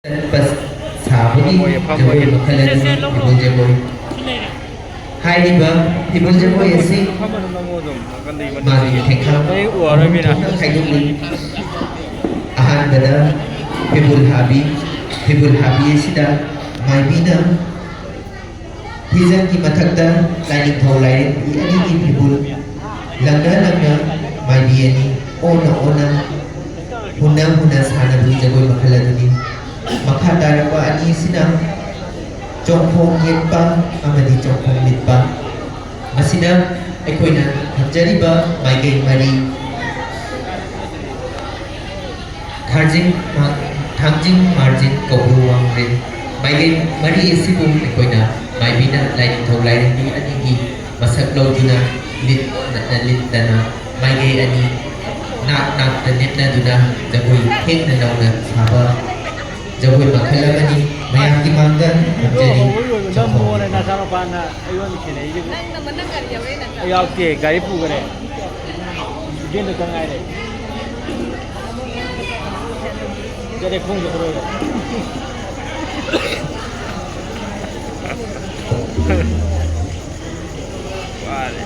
Pas sabuni Jagoi makalan Phibul Jagoi. Hai di ba Phibul Jagoi asi mari thekha khaiduli ahan bada Phibul Habi sida mai bina hizan ki mathakta lining thau lain ani ki Phibul langna mai bi ani ona huna sanaba Jagoi makaladuni makata ko ani sina Chongkhong yetpa amadi Chongkhong litpa masina aikoina hamjariba maigay mari thangjing margin kawruwang rin maigay mari isibu aikoina maibina lain thau lain ni ani gi masaglaw dina lit dana maigay ani nak nit na duna Jagoi heng na naw na saba Jagoi makalamani mayang timanggan jadi Chongkhong na nasama pa na ayun kine yi nang naman nang gari yawe na ayaw ke gari pu gare gen to kangai re jare khung jo ro vale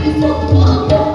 Hãy subscribe cho kênh Ghiền Mì Gõ để không bỏ lỡ